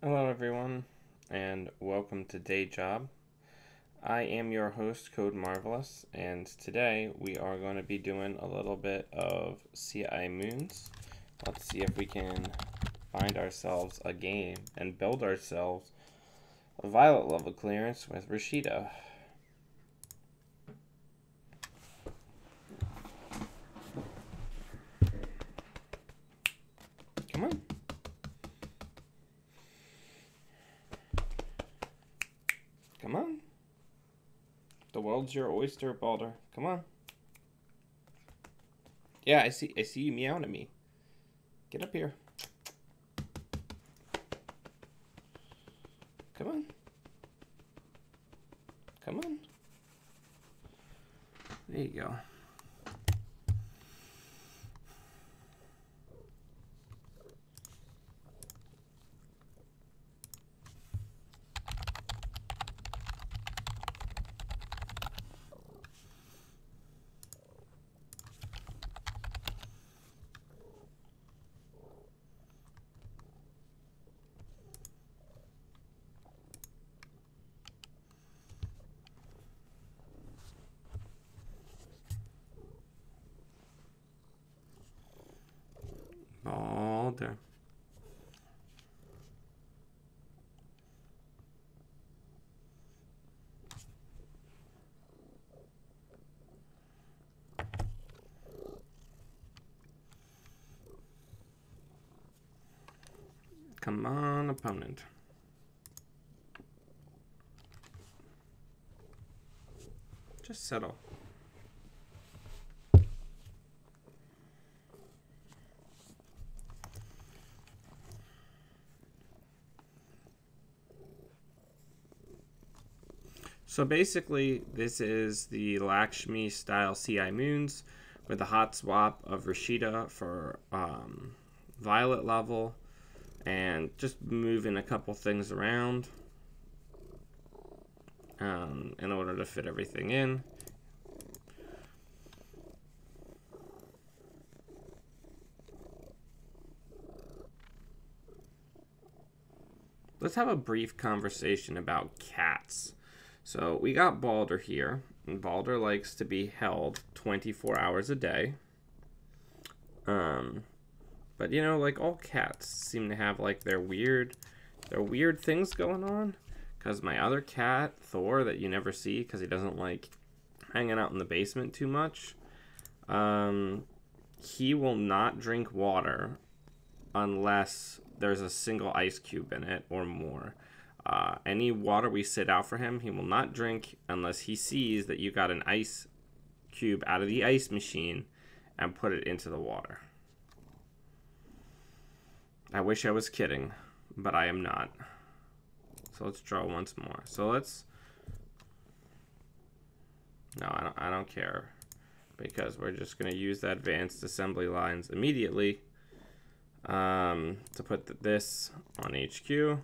Hello, everyone, and welcome to Day Job. I am your host, Code Marvelous, and today we are going to be doing a little bit of CI Moons. Let's see if we can find ourselves a game and build ourselves a Violet level clearance with Rashida. Come on. Come on. The world's your oyster, Balder. Come on. Yeah, I see you meowing at me. Get up here. Come on. Come on. There you go. Balder. Come on, opponent. Just settle. So basically, this is the Lakshmi style CI Moons with a hot swap of Rashida for Violet level and just moving a couple things around in order to fit everything in. Let's have a brief conversation about cats. So we got Balder here, and Balder likes to be held 24 hours a day. But you know, like all cats seem to have like their weird things going on. Cause my other cat, Thor, that you never see because he doesn't like hanging out in the basement too much, he will not drink water unless there's a single ice cube in it or more. Any water we sit out for him, he will not drink unless he sees that you got an ice cube out of the ice machine and put it into the water. I wish I was kidding, but I am not. So let's draw once more. So let's... No, I don't care, because we're just going to use the advanced assembly lines immediately to put this on HQ.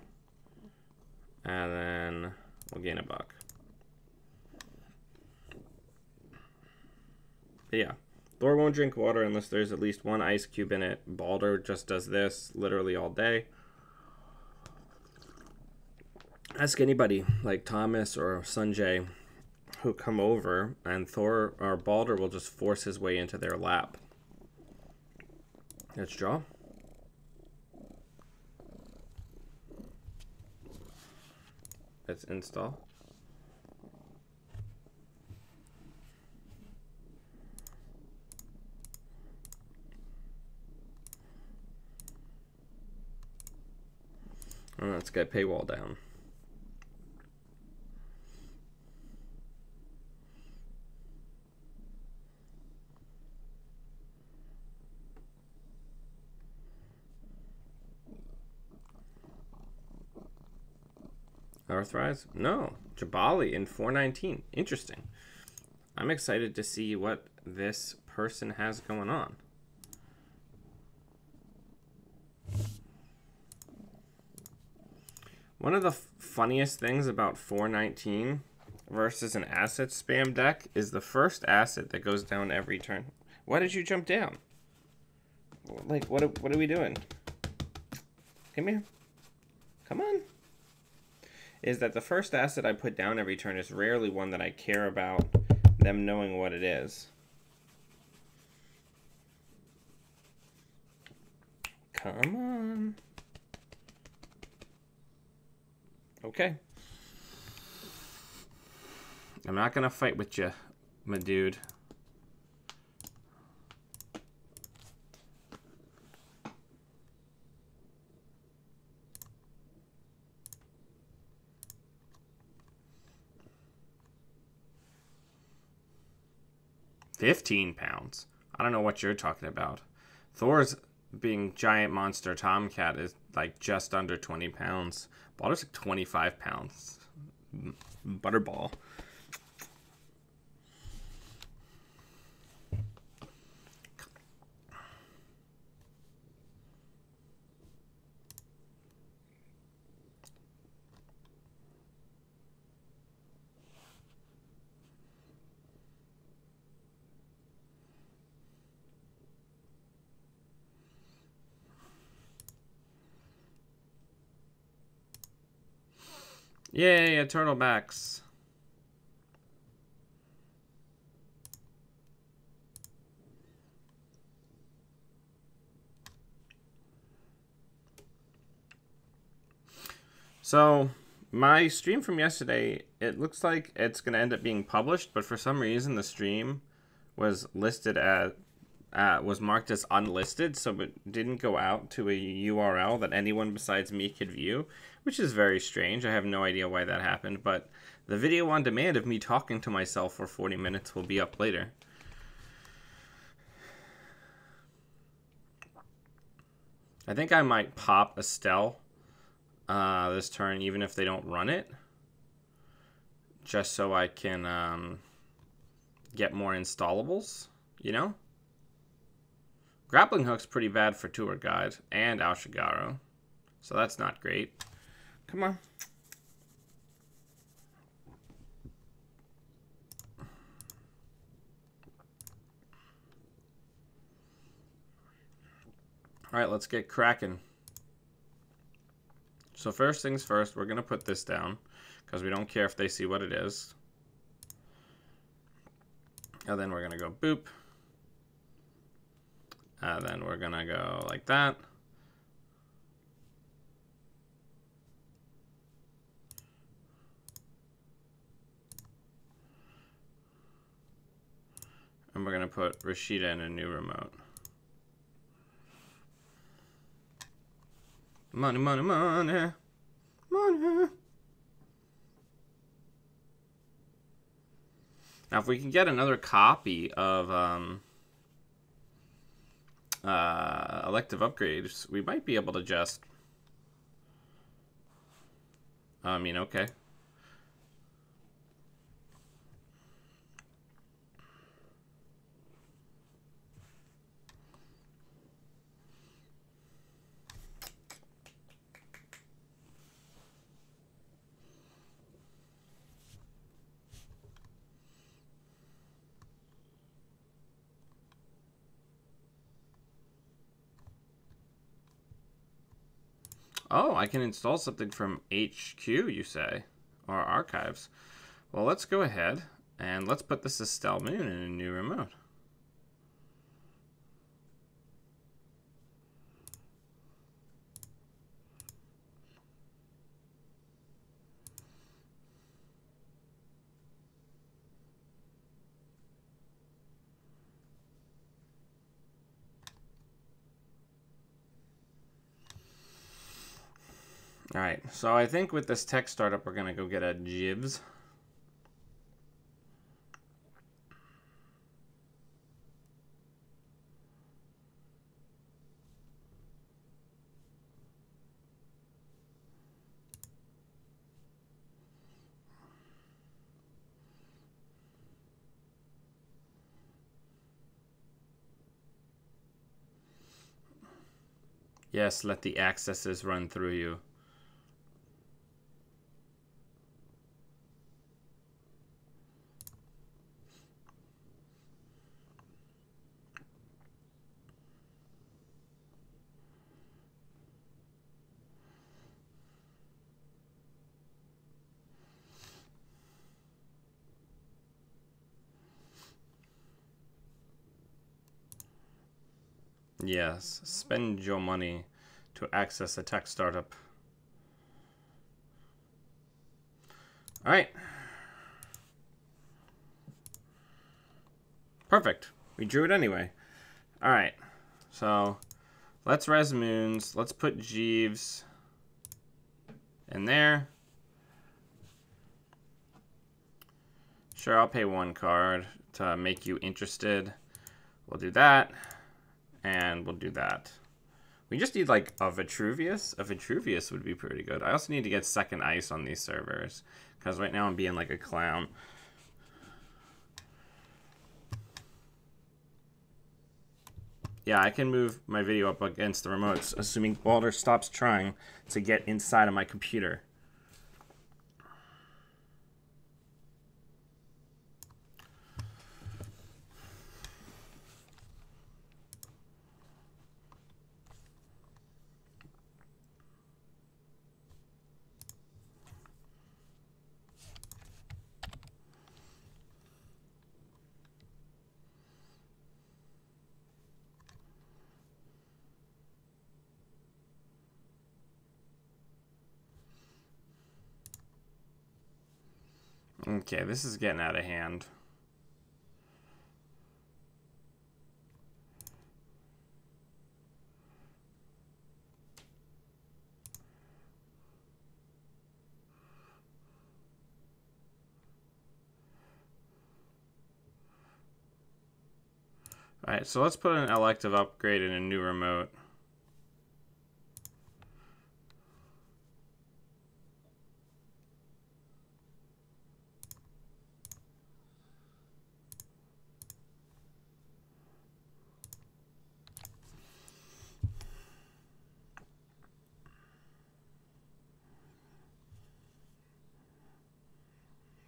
And then we'll gain a buck. But yeah, Thor won't drink water unless there's at least one ice cube in it. Balder just does this literally all day. Ask anybody like Thomas or Sanjay who come over, and Thor or Balder will just force his way into their lap. Let's draw. Let's install. And let's get paywall down. Earthrise? No. Jabali in 419. Interesting. I'm excited to see what this person has going on. One of the funniest things about 419 versus an asset spam deck is the first asset that goes down every turn. Why did you jump down? Like, what are we doing? Come here. Come on. Is that the first asset I put down every turn is rarely one that I care about them knowing what it is. Come on. Okay. I'm not gonna fight with you, my dude. £15. I don't know what you're talking about. Thor's being giant monster Tomcat is like just under 20 pounds. Balder's like 25 pounds. Butterball. Yay, a turtlebacks. So, my stream from yesterday, it looks like it's going to end up being published, but for some reason the stream was listed as was marked as unlisted, so it didn't go out to a URL that anyone besides me could view, which is very strange. I have no idea why that happened, but the video on demand of me talking to myself for 40 minutes will be up later. I think I might pop Estelle this turn, even if they don't run it, just so I can get more installables, you know? Grappling Hook's pretty bad for Tour Guide and Aoshigaru, so that's not great. Come on. Alright, let's get cracking. So first things first, we're going to put this down, because we don't care if they see what it is. And then we're going to go boop. And then we're going to go like that. And we're going to put Rashida in a new remote. Money, money, money. Money. Now, if we can get another copy of elective upgrades, we might be able to just... okay. Oh, I can install something from HQ, you say, or archives. Well, let's go ahead and let's put this Estelle Moon in a new remote. All right, so I think with this tech startup, we're going to go get a Jibs. Yes, let the accesses run through you. Yes, spend your money to access a tech startup. All right. Perfect. We drew it anyway. All right. So let's res moons. Let's put Jeeves in there. Sure, I'll pay 1 card to make you interested. We'll do that. And we'll do that. We just need like a Vitruvius. A Vitruvius would be pretty good. I also need to get second ice on these servers, because right now I'm being like a clown. Yeah, I can move my video up against the remotes, assuming Walter stops trying to get inside of my computer. Okay, this is getting out of hand. Alright, so let's put an elective upgrade in a new remote.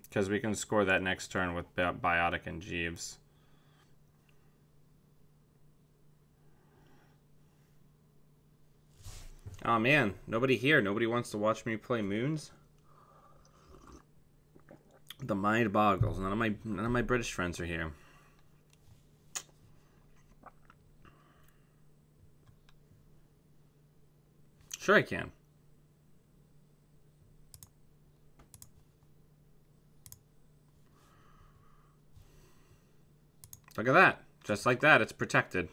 Because we can score that next turn with Biotic and Jeeves. Oh man, nobody here. Nobody wants to watch me play Moons. The mind boggles. None of my British friends are here. Sure I can. Look at that. Just like that, it's protected.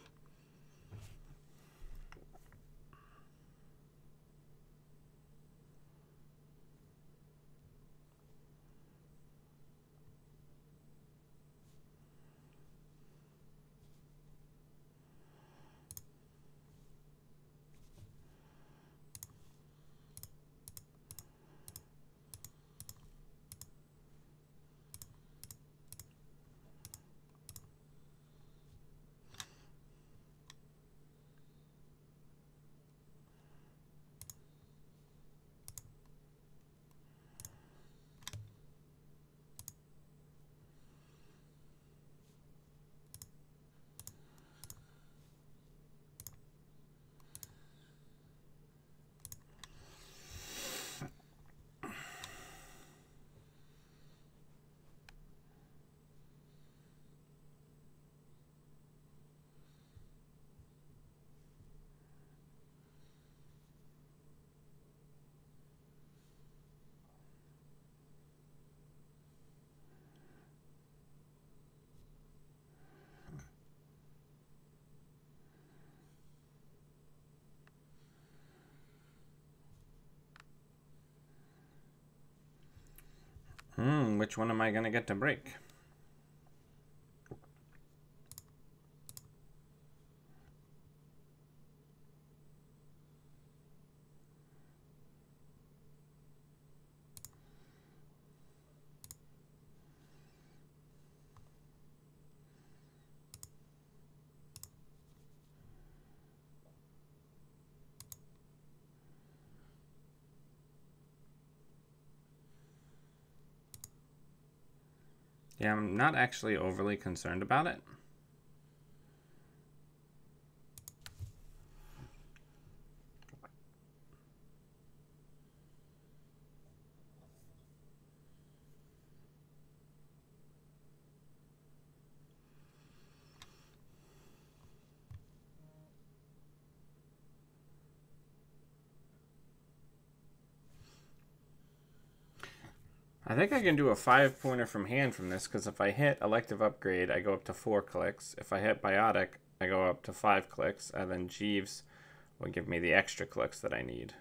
Which one am I gonna get to break? Yeah, I'm not actually overly concerned about it. I think I can do a 5-pointer from hand from this, because if I hit elective upgrade, I go up to 4 clicks. If I hit biotic, I go up to 5 clicks, and then Jeeves will give me the extra clicks that I need.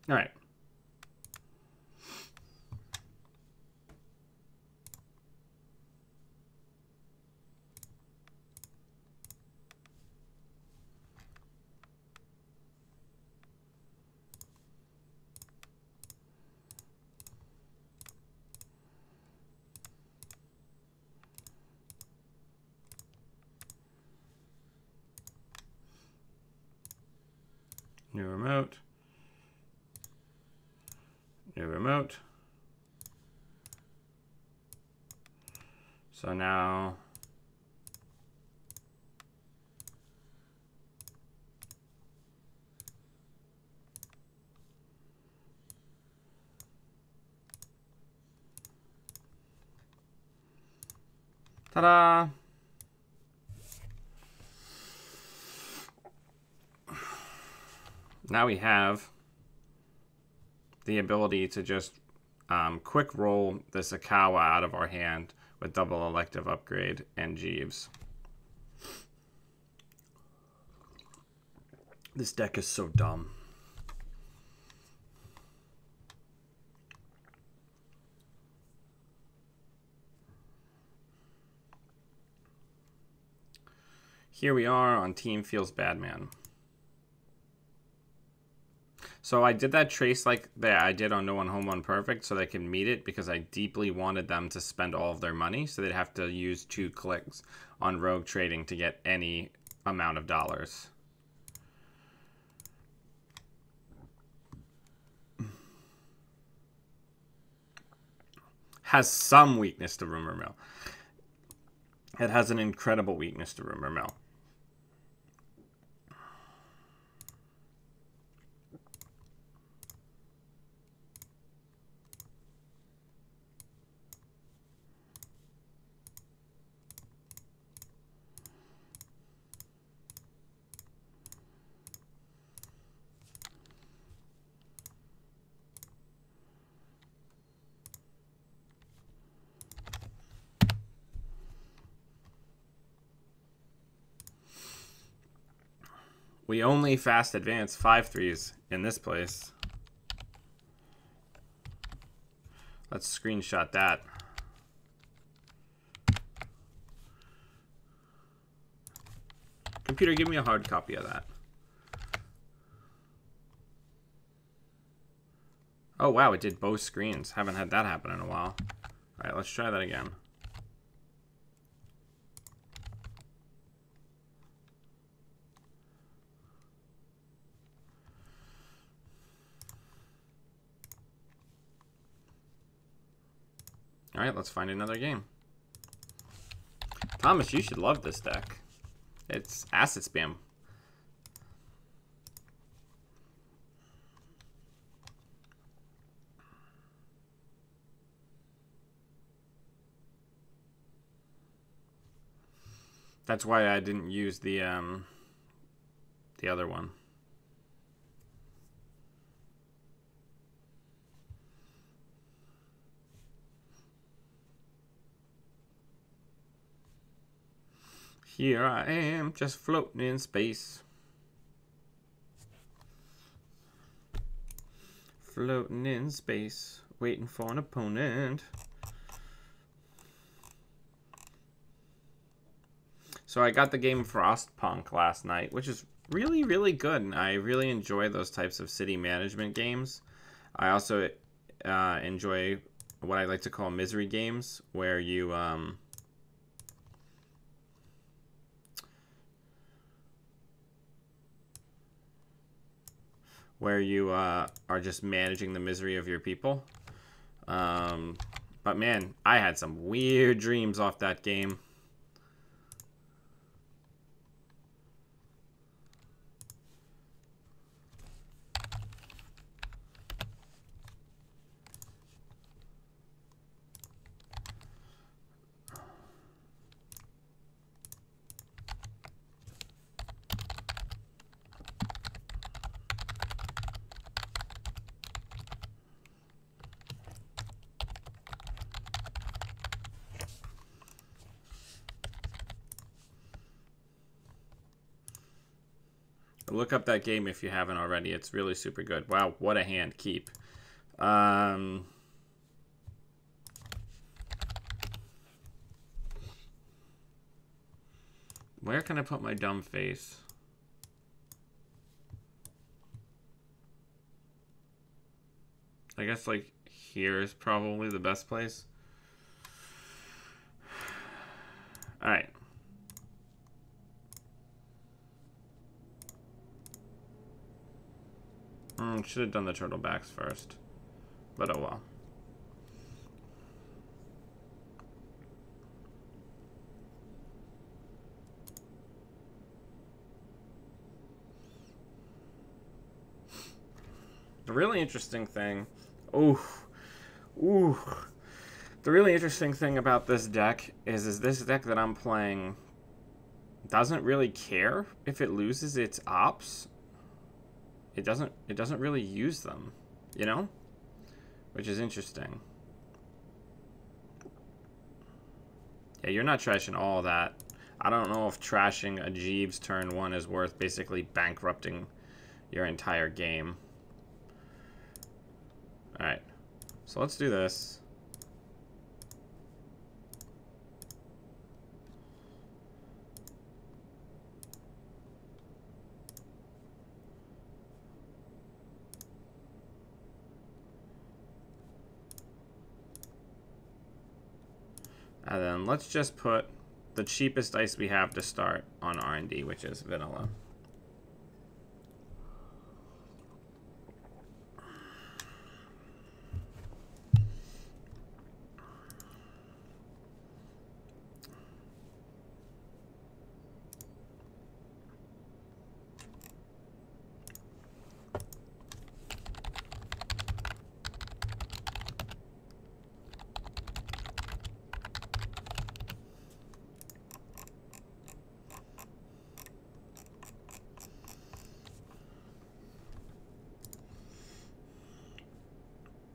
All right. New remote. New remote. So now ta-da! Now we have the ability to just quick roll this Akawa out of our hand with double elective upgrade and Jeeves. This deck is so dumb. Here we are on Team Feels Bad Man. So I did that trace like that I did on No One Home Run Perfect so they can meet it, because I deeply wanted them to spend all of their money, so they'd have to use 2 clicks on Rogue Trading to get any amount of dollars. Has some weakness to Rumor Mill. It has an incredible weakness to Rumor Mill. We only fast advance 5-3s in this place. Let's screenshot that. Computer, give me a hard copy of that. Oh, wow, it did both screens. Haven't had that happen in a while. All right, let's try that again. All right, let's find another game. Thomas, you should love this deck. It's acid spam. That's why I didn't use the other one. Here I am, just floating in space. Floating in space, waiting for an opponent. So I got the game Frostpunk last night, which is really, really good. And I really enjoy those types of city management games. I also enjoy what I like to call misery games, where you where you are just managing the misery of your people. But man, I had some weird dreams off that game. Look up that game if you haven't already. It's really super good. Wow, what a hand. Keep. Where can I put my dumb face? I guess like here is probably the best place. All right. Should have done the turtle backs first, but oh well. The really interesting thing, the really interesting thing about this deck is this deck that I'm playing doesn't really care if it loses its ops. It doesn't really use them, you know? Which is interesting. Yeah, you're not trashing all that. I don't know if trashing a Jeeves turn 1 is worth basically bankrupting your entire game. Alright, so let's do this. And then let's just put the cheapest dice we have to start on R&D, which is vanilla.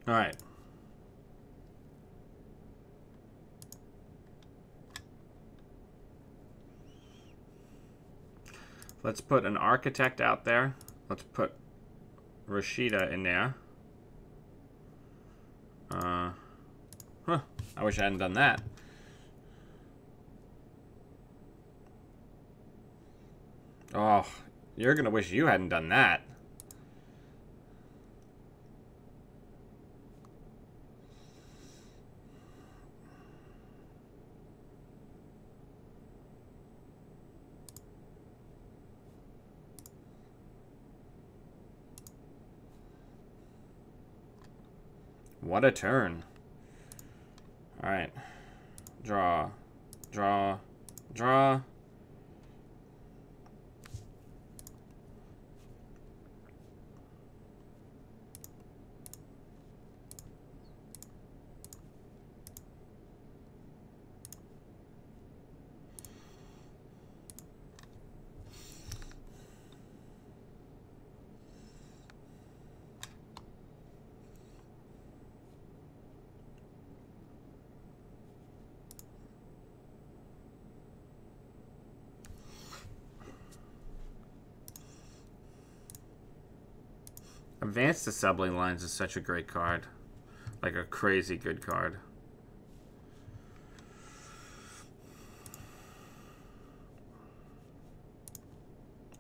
All right. Let's put an architect out there. Let's put Rashida in there. I wish I hadn't done that. Oh, you're gonna wish you hadn't done that. What a turn. All right. Draw. Draw. Draw. Advanced Assembly Lines is such a great card. Like a crazy good card.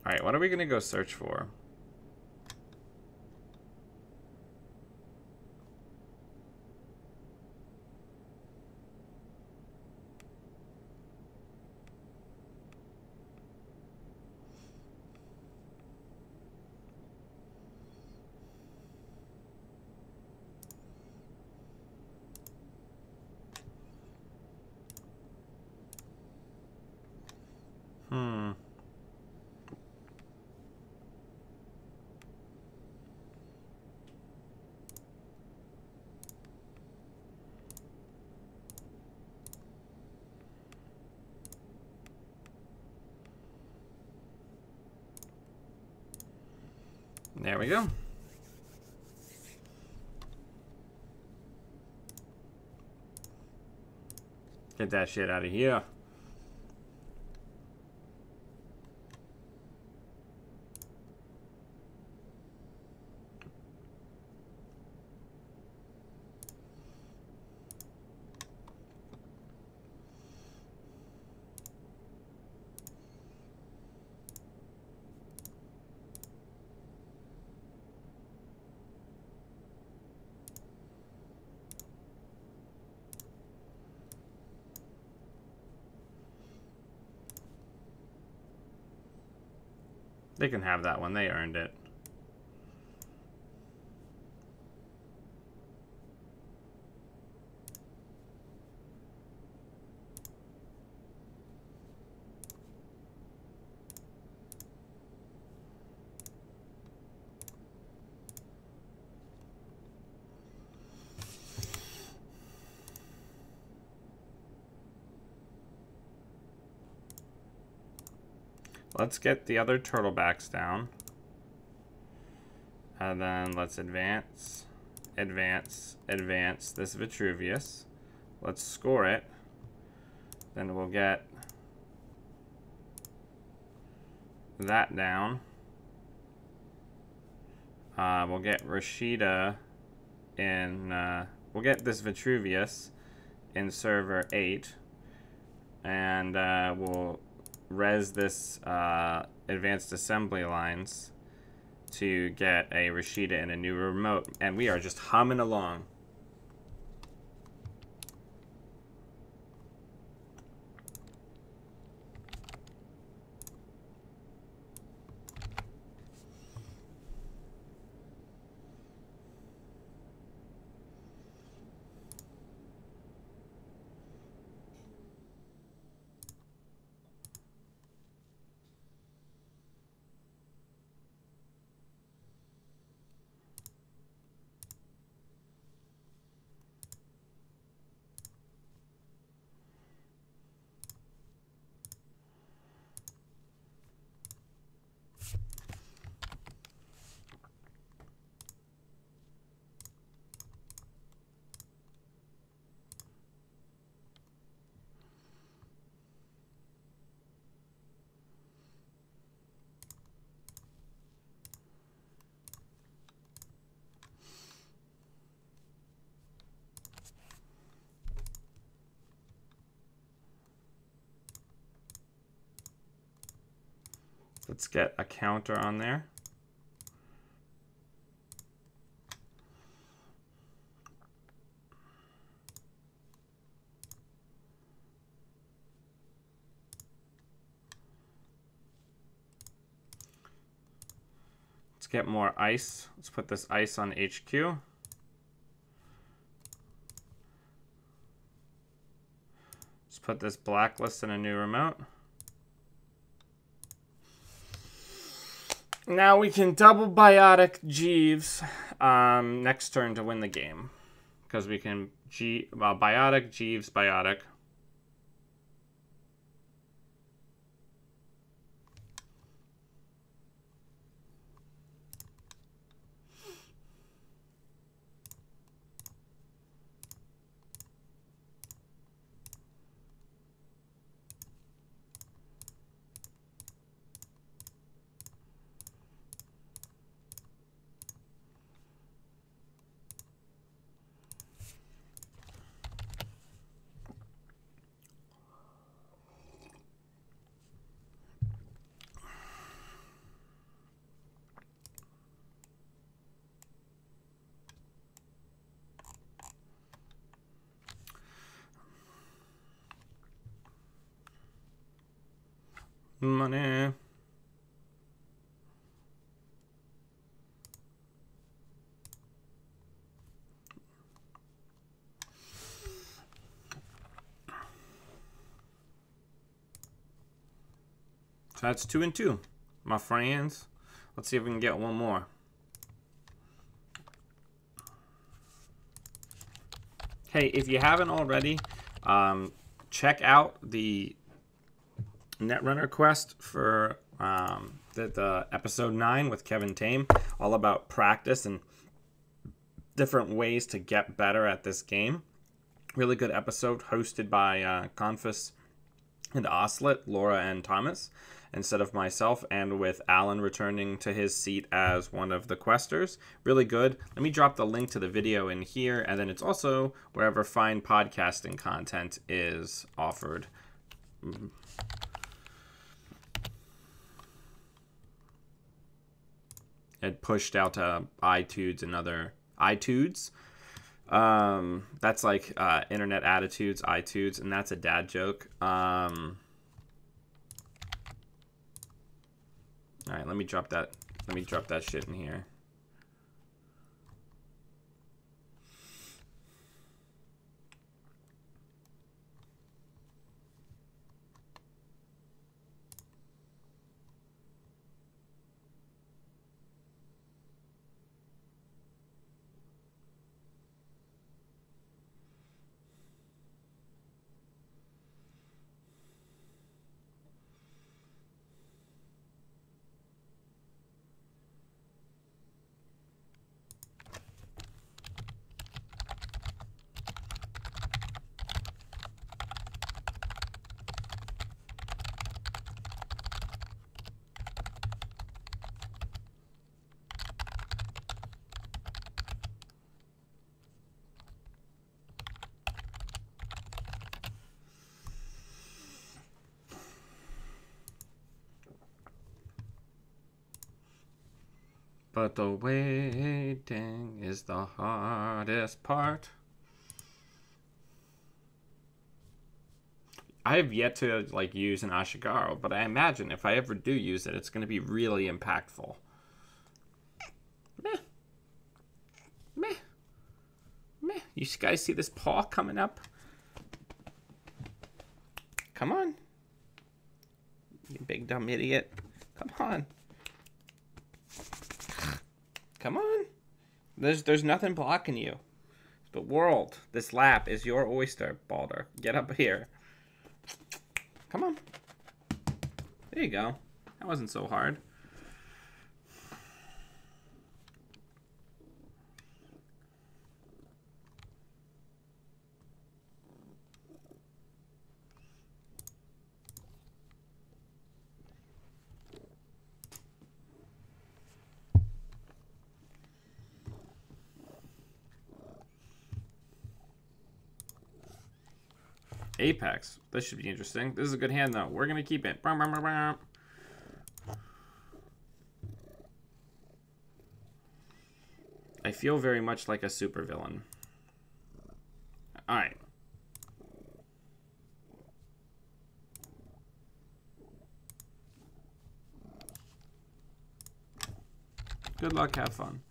Alright, what are we going to go search for? There we go. Get that shit out of here. They can have that one. They earned it. Let's get the other turtlebacks down. And then let's advance, advance, advance this Vitruvius. Let's score it. Then we'll get that down. We'll get Rashida in, we'll get this Vitruvius in server 8. And we'll res this advanced assembly lines to get a Rashida and a new remote. And we are just humming along. Let's get a counter on there. Let's get more ice. Let's put this ice on HQ. Let's put this blacklist in a new remote. Now we can double Biotic Jeeves next turn to win the game. Because we can Biotic, Jeeves, Biotic. Money. So that's 2 and 2, my friends. Let's see if we can get one more. Hey, if you haven't already, check out the Netrunner quest for the it episode 9 with Kevin Tame, all about practice and different ways to get better at this game. Really good episode, hosted by Confus and Oslet, Laura and Thomas, instead of myself, and with Alan returning to his seat as one of the questers. Really good. Let me drop the link to the video in here, and then it's also wherever fine podcasting content is offered. It pushed out to iTunes and other iTunes. That's like Internet Attitudes, iTunes, and that's a dad joke. All right, let me drop that. Let me drop that shit in here. But the waiting is the hardest part. I have yet to like use an Ashigaru, but I imagine if I ever do use it, it's going to be really impactful. Meh. Meh. Meh. You guys see this paw coming up? Come on. You big dumb idiot. Come on. Come on. There's nothing blocking you. The world, this lap is your oyster, Balder. Get up here. Come on. There you go. That wasn't so hard. Apex. This should be interesting. This is a good hand, though. We're going to keep it. I feel very much like a supervillain. Alright. Good luck. Have fun.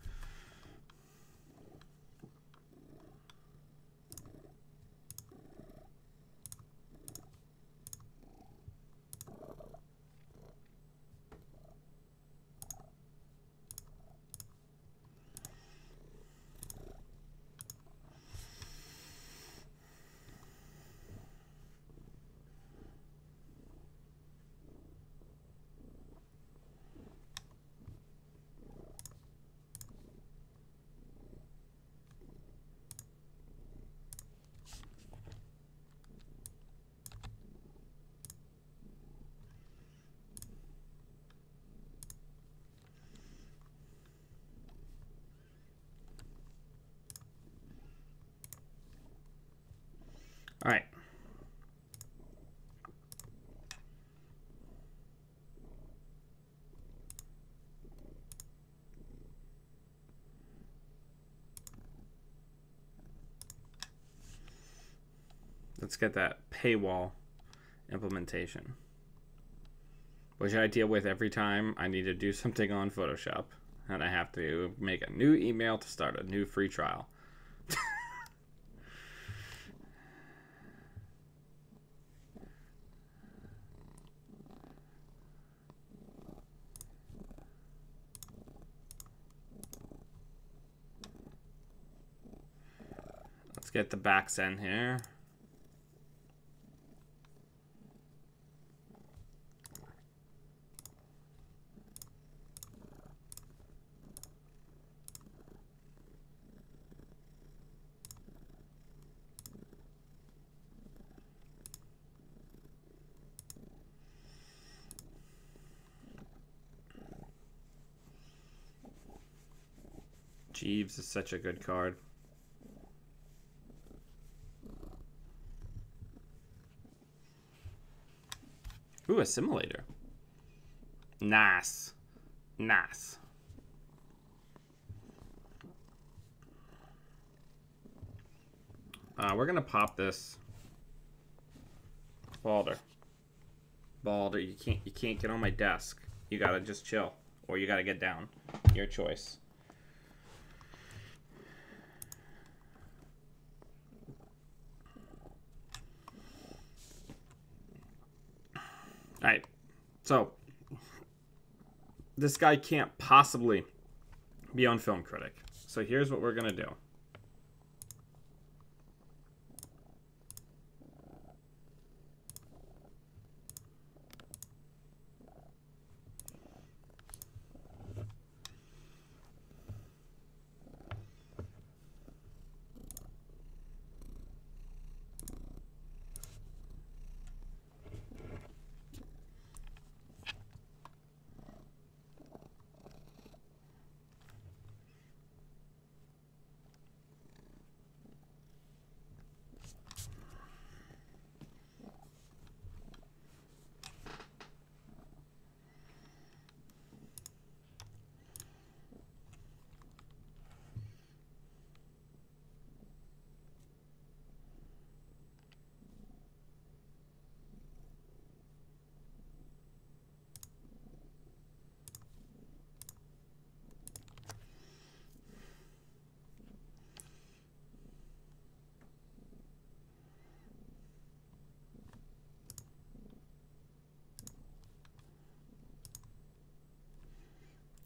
All right. Let's get that paywall implementation, which I deal with every time I need to do something on Photoshop, and I have to make a new email to start a new free trial. Let's get the backs in here. Jeeves is such a good card. Ooh, a simulator. Nice. Nice. We're gonna pop this. Balder, you can't get on my desk. You gotta just chill, or you gotta get down. Your choice. All right, so this guy can't possibly be on Film Critic. So here's what we're gonna do.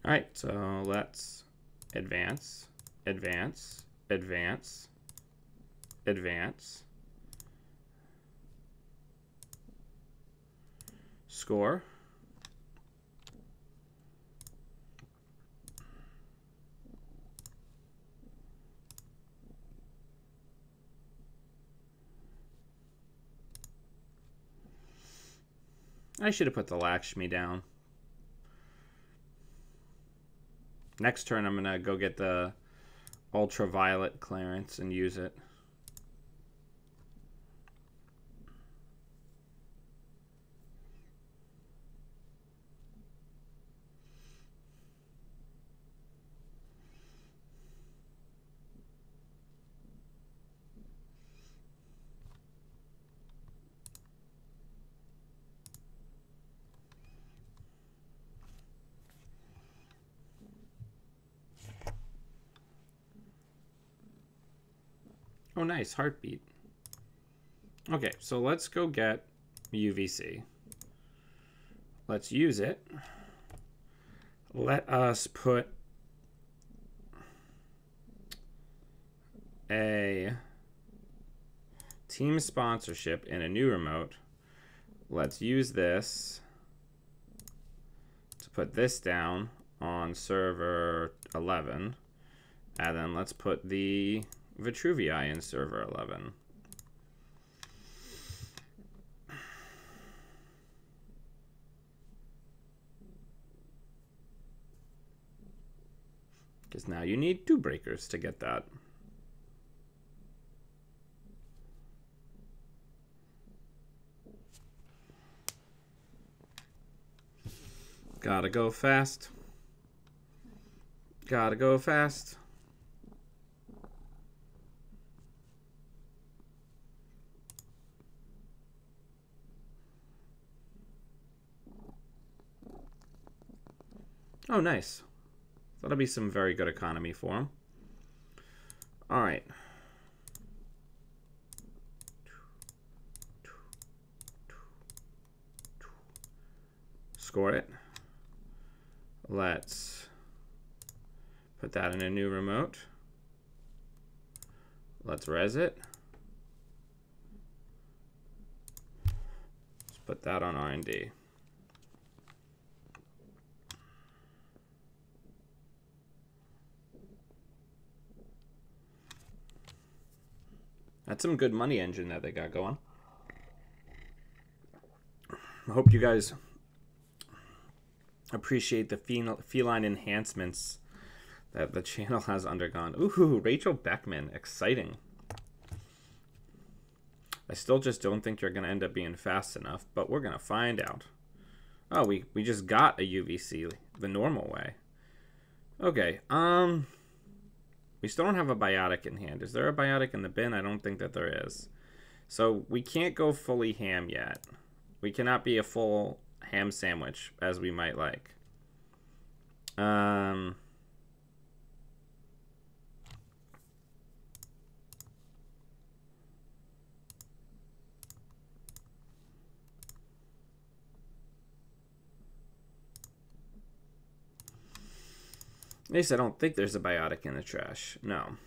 All right, so let's advance, advance, advance, advance, score, I should have put the Lakshmi down. Next turn, I'm going to go get the ultraviolet clearance and use it. Oh, nice. Heartbeat. Okay, so let's go get UVC. Let's use it. Let us put a team sponsorship in a new remote. Let's use this to put this down on server 11. And then let's put the Vitruvii in server 11. Because now you need 2 breakers to get that. Gotta go fast. Gotta go fast. Oh, nice. That'll be some very good economy for him. All right. Score it. Let's put that in a new remote. Let's res it. Let's put that on R&D. That's some good money engine that they got going. I hope you guys appreciate the feline enhancements that the channel has undergone. Ooh, Rachel Beckman. Exciting. I still just don't think you're going to end up being fast enough, but we're going to find out. Oh, we just got a UVC the normal way. Okay, we still don't have a biotic in hand. Is there a biotic in the bin? I don't think that there is. So we can't go fully ham yet. We cannot be a full ham sandwich as we might like. At least I don't think there's a biotic in the trash. No.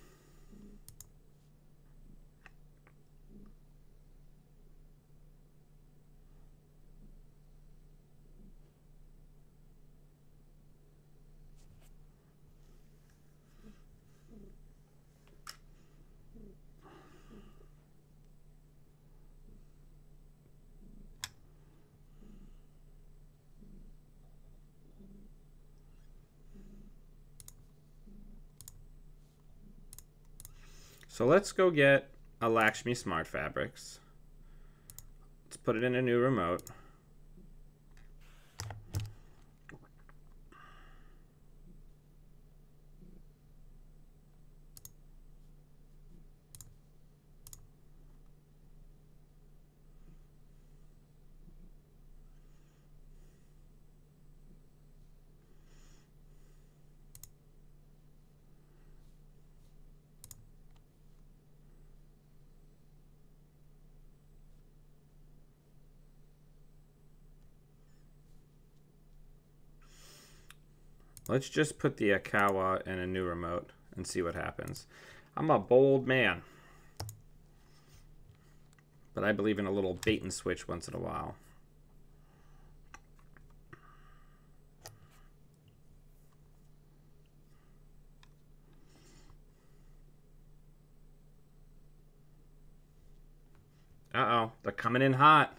So let's go get a Lakshmi Smart Fabrics. Let's put it in a new remote. Let's just put the Akawa in a new remote and see what happens. I'm a bold man, but I believe in a little bait and switch once in a while. Uh-oh, they're coming in hot.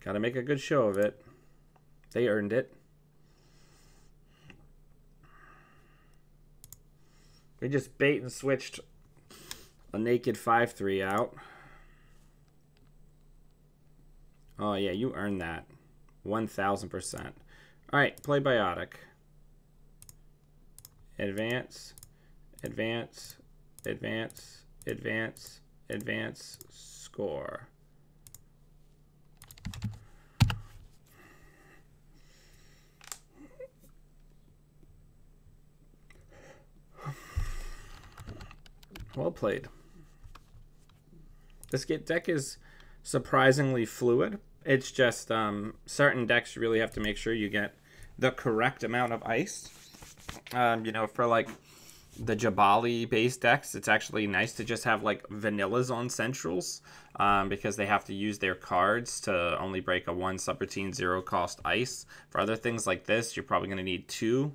Gotta make a good show of it. They earned it. We just bait and switched a naked 5-3 out. Oh yeah, you earned that. 1000%. Alright, play biotic. Advance, advance, advance, advance, advance, score. Well played. This deck is surprisingly fluid. It's just certain decks you really have to make sure you get the correct amount of ice. You know, for like the Jabali base decks, it's actually nice to just have like vanillas on centrals because they have to use their cards to only break a 1 subroutine 0 cost ice. For other things like this, you're probably going to need 2.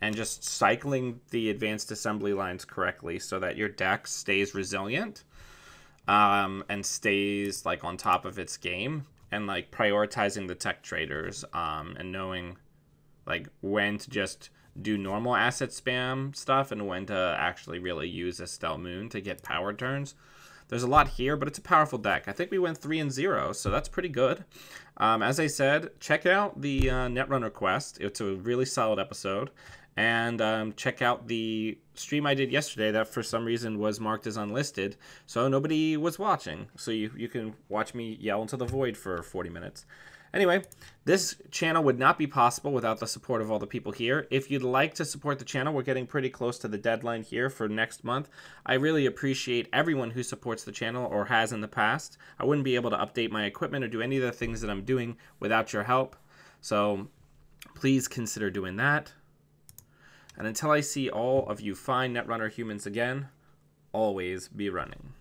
And just cycling the advanced assembly lines correctly so that your deck stays resilient and stays like on top of its game, and like prioritizing the tech traders and knowing like when to just do normal asset spam stuff and when to actually really use Estelle Moon to get power turns. There's a lot here, but it's a powerful deck. I think we went 3-0, so that's pretty good. As I said, check out the Netrunner quest. It's a really solid episode. And check out the stream I did yesterday that for some reason was marked as unlisted, so nobody was watching. So you can watch me yell into the void for 40 minutes. Anyway, this channel would not be possible without the support of all the people here. If you'd like to support the channel, we're getting pretty close to the deadline here for next month. I really appreciate everyone who supports the channel or has in the past. I wouldn't be able to update my equipment or do any of the things that I'm doing without your help. So please consider doing that. And until I see all of you fine Netrunner humans again, always be running.